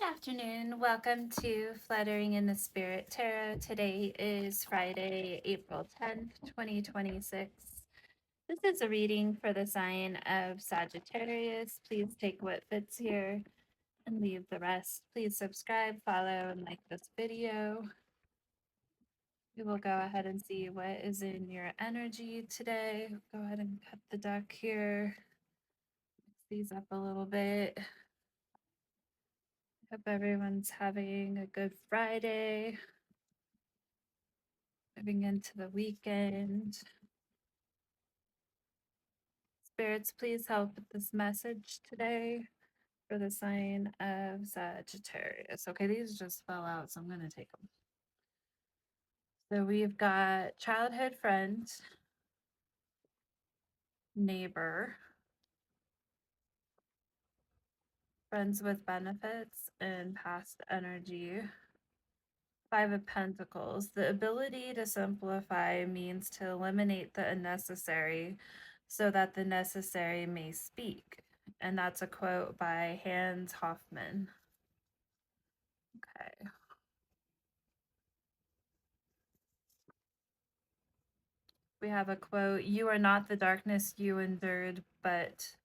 Good afternoon. Welcome to Fluttering in the Spirit Tarot. Today is Friday, April 10th, 2026. This is a reading for the sign of Sagittarius. Please take what fits here and leave the rest. Please subscribe, follow, and like this video. We will go ahead and see what is in your energy today. Go ahead and cut the deck here. Mix these up a little bit. Hope everyone's having a good Friday. Moving into the weekend. Spirits, please help with this message today for the sign of Sagittarius. Okay, these just fell out, so I'm going to take them. So we've got childhood friend, neighbor, friends with benefits, and past energy. Five of Pentacles. The ability to simplify means to eliminate the unnecessary so that the necessary may speak. And that's a quote by Hans Hoffman. Okay. We have a quote, "You are not the darkness you endured, but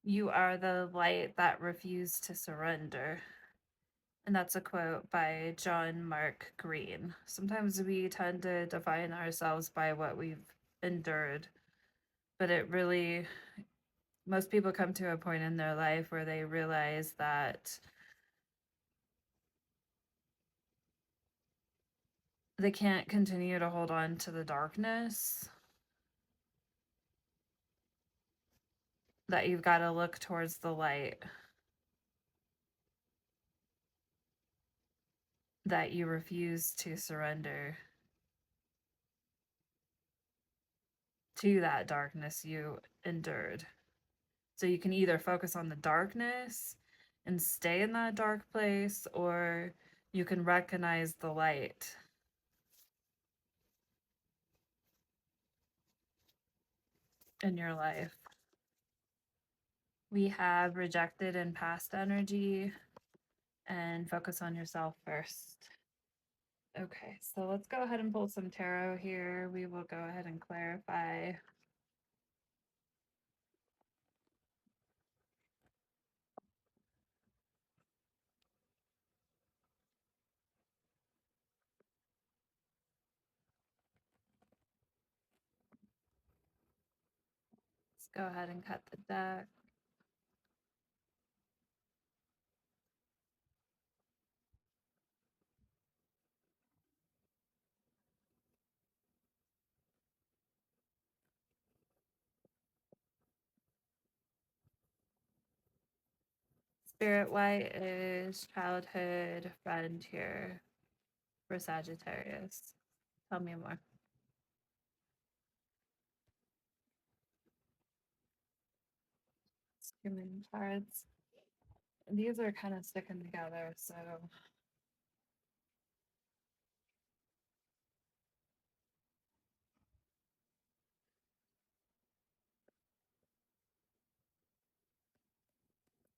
you are the light that refused to surrender." And that's a quote by John Mark Green. Sometimes we tend to define ourselves by what we've endured, but it really, most people come to a point in their life where they realize that they can't continue to hold on to the darkness, that you've got to look towards the light, that you refuse to surrender to that darkness you endured. So you can either focus on the darkness and stay in that dark place, or you can recognize the light. In your life. We have rejected and past energy, and focus on yourself first. Okay, so let's go ahead and pull some tarot here. We will go ahead and clarify. Let's go ahead and cut the deck. Spirit, why is childhood friend here for Sagittarius? Tell me more. Human cards. These are kind of sticking together, so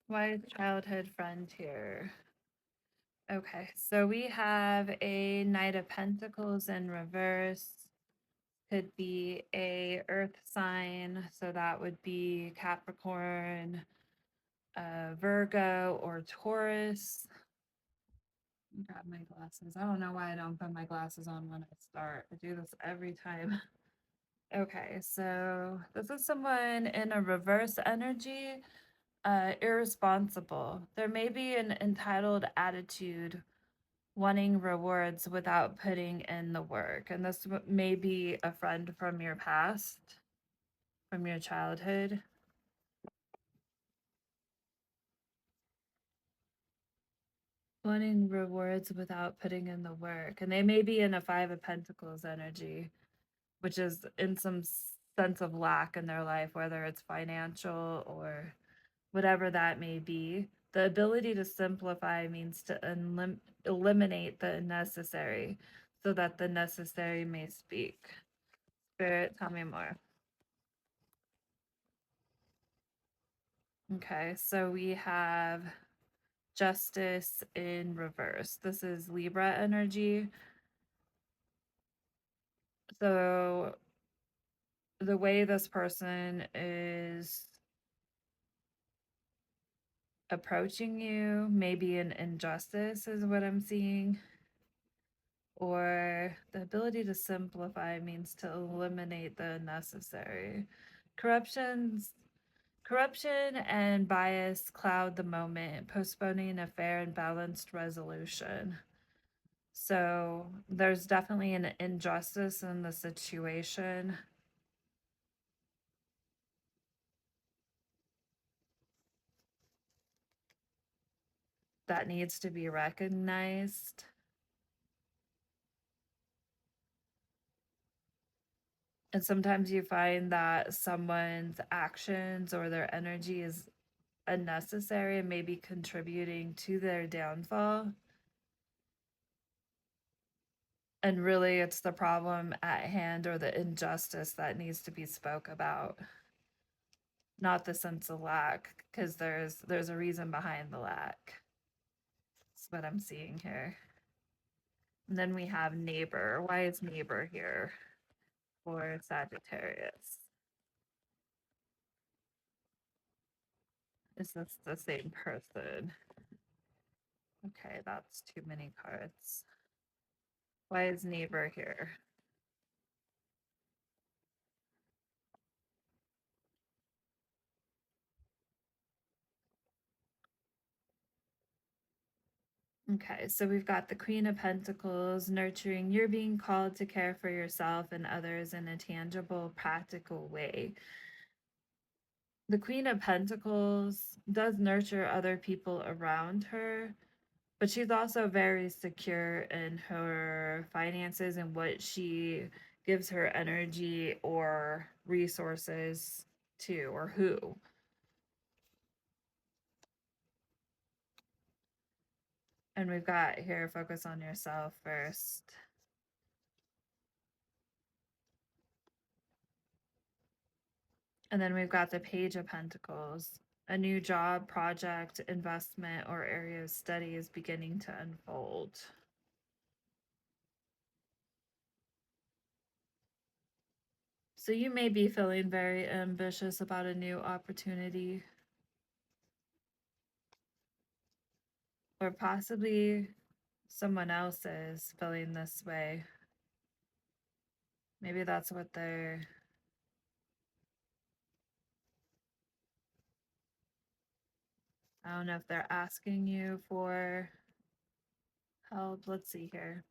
why is childhood friend here? Okay, so we have a Knight of Pentacles in reverse. Could be a earth sign, so that would be Capricorn, Virgo, or Taurus. Grab my glasses. I don't know why I don't put my glasses on when I start. I do this every time. Okay, so this is someone in a reverse energy, irresponsible. There may be an entitled attitude, wanting rewards without putting in the work. And this may be a friend from your past, from your childhood. Wanting rewards without putting in the work. And they may be in a Five of Pentacles energy, which is in some sense of lack in their life, whether it's financial or whatever that may be. The ability to simplify means to eliminate the unnecessary so that the necessary may speak. Spirit, tell me more. Okay, so we have Justice in reverse. This is Libra energy. So the way this person is approaching you, maybe an injustice is what I'm seeing. Or the ability to simplify means to eliminate the unnecessary. Corruptions Corruption and bias cloud the moment, postponing a fair and balanced resolution. So there's definitely an injustice in the situation that needs to be recognized. And sometimes you find that someone's actions or their energy is unnecessary and maybe contributing to their downfall. And really, it's the problem at hand or the injustice that needs to be spoke about, not the sense of lack, because there's a reason behind the lack. That's what I'm seeing here. And then we have neighbor. Why is neighbor here for Sagittarius? Is this the same person? Okay, that's too many cards. Why is neighbor here? Okay, so we've got the Queen of Pentacles, nurturing. You're being called to care for yourself and others in a tangible, practical way. The Queen of Pentacles does nurture other people around her, but she's also very secure in her finances and what she gives her energy or resources to, or who. And we've got here, focus on yourself first. And then we've got the Page of Pentacles. A new job, project, investment, or area of study is beginning to unfold. So you may be feeling very ambitious about a new opportunity, or possibly someone else is feeling this way. Maybe that's what I don't know if they're asking you for help. Let's see here.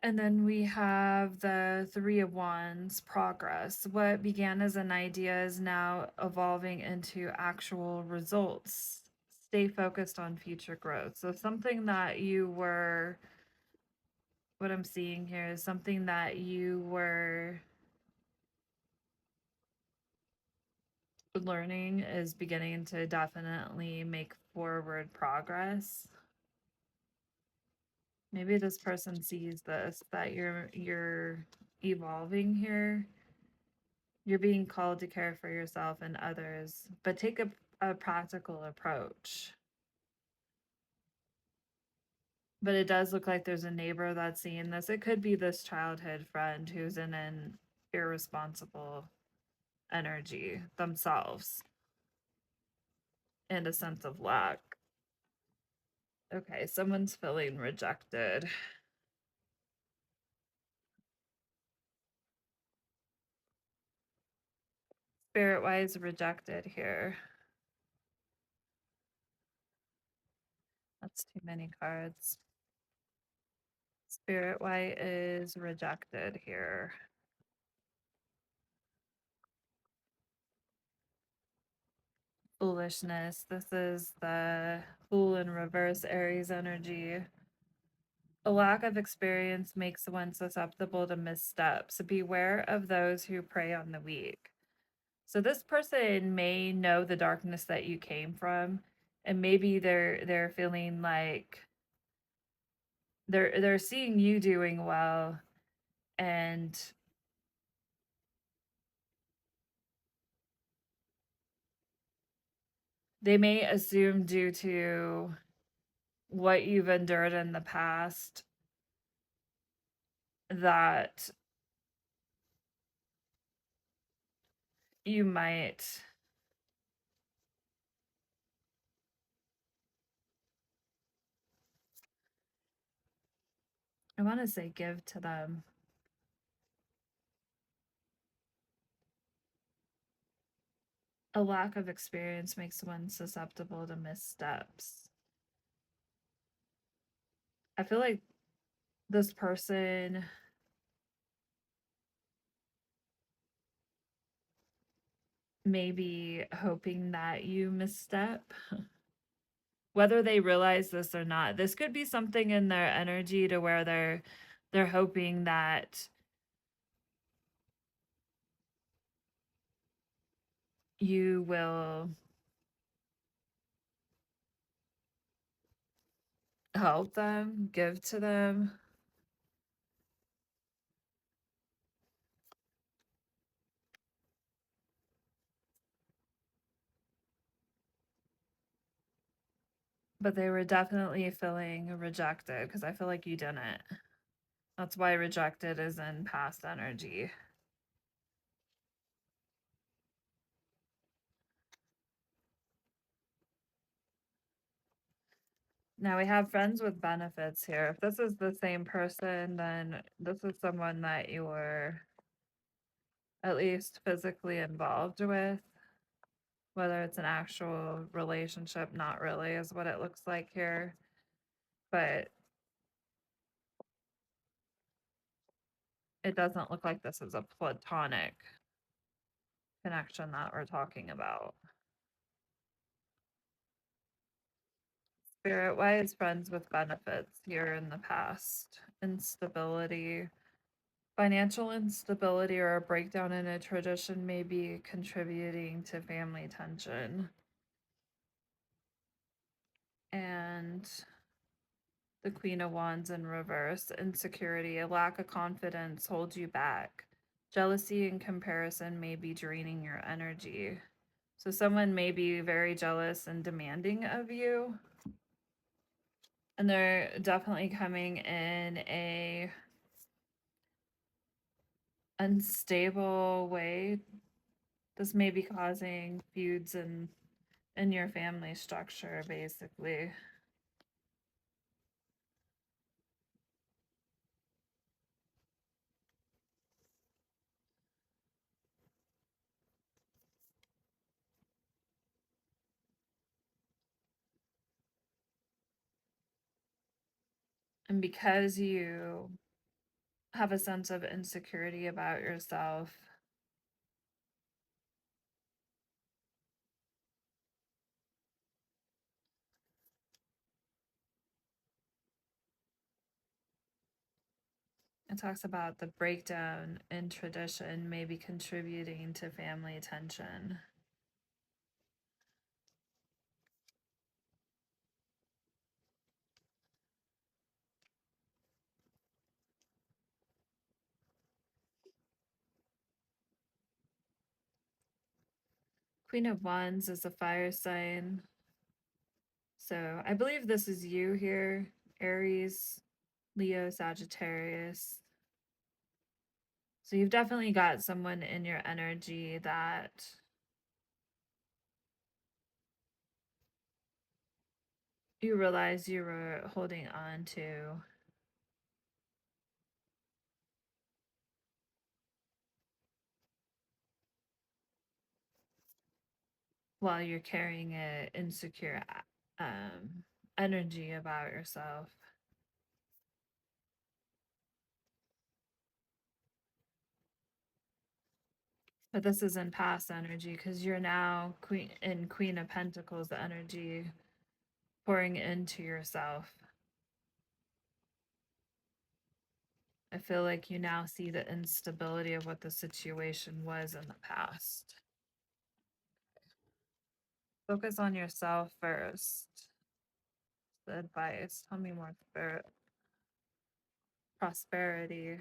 And then we have the Three of Wands, progress. What began as an idea is now evolving into actual results. Stay focused on future growth. So something that you were, what I'm seeing here is something that you were learning is beginning to definitely make forward progress. Maybe this person sees this, that you're evolving here. You're being called to care for yourself and others, but take a practical approach. But it does look like there's a neighbor that's seeing this. It could be this childhood friend who's in an irresponsible energy themselves and a sense of lack. Okay, someone's feeling rejected. Spirit wise, rejected here. That's too many cards. Spirit white is rejected here. Foolishness. This is the Fool in reverse, Aries energy. A lack of experience makes one susceptible to missteps. Beware of those who prey on the weak. So this person may know the darkness that you came from, and maybe they're feeling like they're seeing you doing well, and they may assume due to what you've endured in the past that you might I want to say give to them. A lack of experience makes one susceptible to missteps. I feel like this person may be hoping that you misstep. Whether they realize this or not, this could be something in their energy to where they're hoping that you will help them, give to them. But they were definitely feeling rejected because I feel like you didn't. That's why rejected is in past energy. Now we have friends with benefits here. If this is the same person, then this is someone that you were at least physically involved with. Whether it's an actual relationship, not really, is what it looks like here. But it doesn't look like this is a platonic connection that we're talking about. Spirit wise, friends with benefits here in the past. Instability. Financial instability or a breakdown in a tradition may be contributing to family tension. And the Queen of Wands in reverse. Insecurity. A lack of confidence holds you back. Jealousy and comparison may be draining your energy. So someone may be very jealous and demanding of you. And they're definitely coming in a unstable way. This may be causing feuds in your family structure, basically. And because you have a sense of insecurity about yourself, it talks about the breakdown in tradition may be contributing to family tension. Queen of Wands is a fire sign. So I believe this is you here, Aries, Leo, Sagittarius. So you've definitely got someone in your energy that you realize you were holding on to. While you're carrying an insecure energy about yourself. But this is in past energy because you're now Queen of Pentacles energy pouring into yourself. I feel like you now see the instability of what the situation was in the past. Focus on yourself first. The advice. Tell me more, Spirit. Prosperity.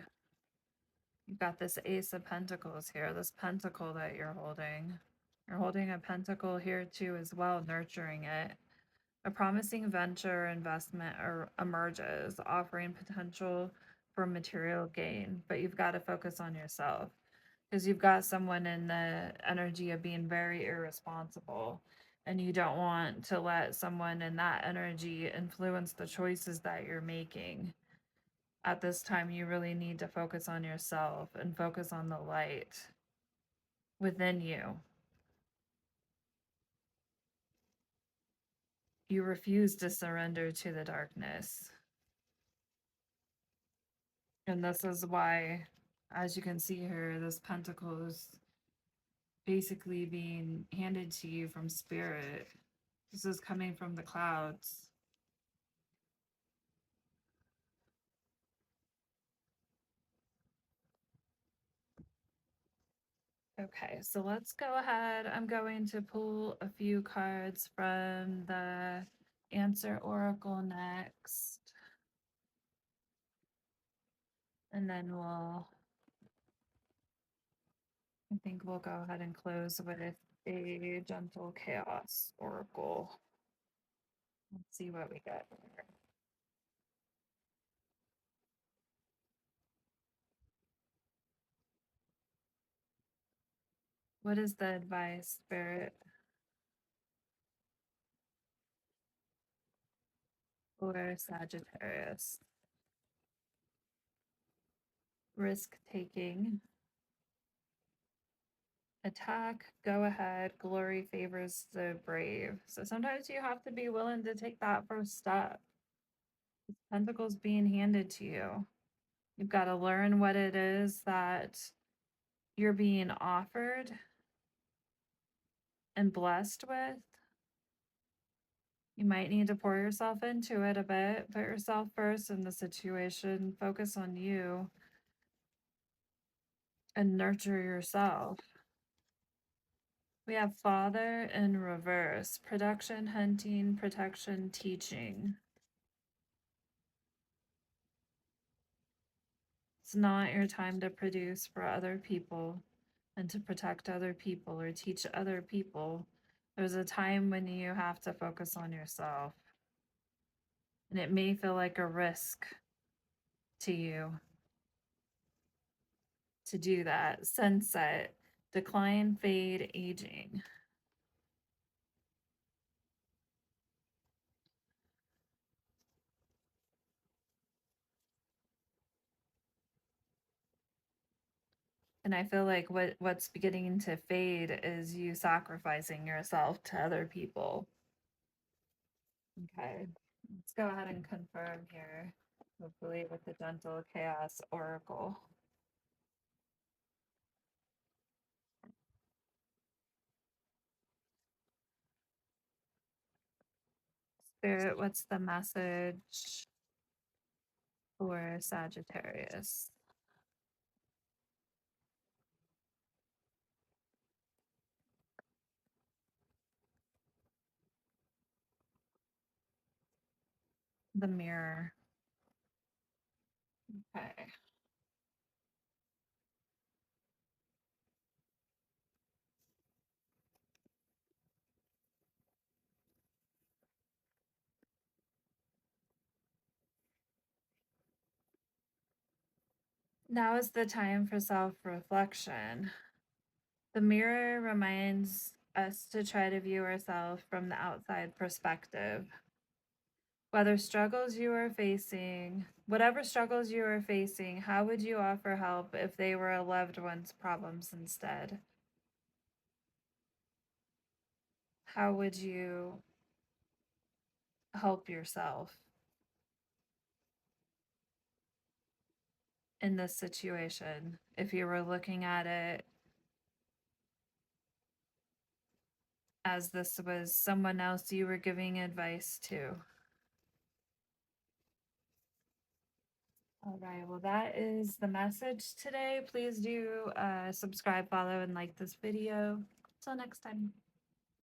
You've got this Ace of Pentacles here, this pentacle that you're holding. You're holding a pentacle here too as well, nurturing it. A promising venture or investment emerges, offering potential for material gain, but you've got to focus on yourself because you've got someone in the energy of being very irresponsible, and you don't want to let someone in that energy influence the choices that you're making. At this time, you really need to focus on yourself and focus on the light within you. You refuse to surrender to the darkness. And this is why, as you can see here, this pentacle is basically being handed to you from spirit. This is coming from the clouds. Okay, so let's go ahead. I'm going to pull a few cards from the Answer Oracle next. And then I think we'll go ahead and close with a Gentle Chaos Oracle. Let's see what we get here. What is the advice, Spirit, for Sagittarius? Risk taking. Attack, go ahead, glory favors the brave. So sometimes you have to be willing to take that first step. Pentacles being handed to you. You've got to learn what it is that you're being offered and blessed with. You might need to pour yourself into it a bit, put yourself first in the situation, focus on you, and nurture yourself. We have Father in reverse, production, hunting, protection, teaching. It's not your time to produce for other people and to protect other people or teach other people. There's a time when you have to focus on yourself. And it may feel like a risk to you to do that. Sunset, decline, fade, aging. And I feel like what's beginning to fade is you sacrificing yourself to other people. Okay, let's go ahead and confirm here, hopefully with the Gentle Chaos Oracle. Spirit, what's the message for Sagittarius? The mirror. Okay. Now is the time for self-reflection. The mirror reminds us to try to view ourselves from the outside perspective. Whatever struggles you are facing, how would you offer help if they were a loved one's problems instead? How would you help yourself in this situation if you were looking at it as this was someone else you were giving advice to? All right, well, that is the message today. Please do subscribe, follow, and like this video. Till next time.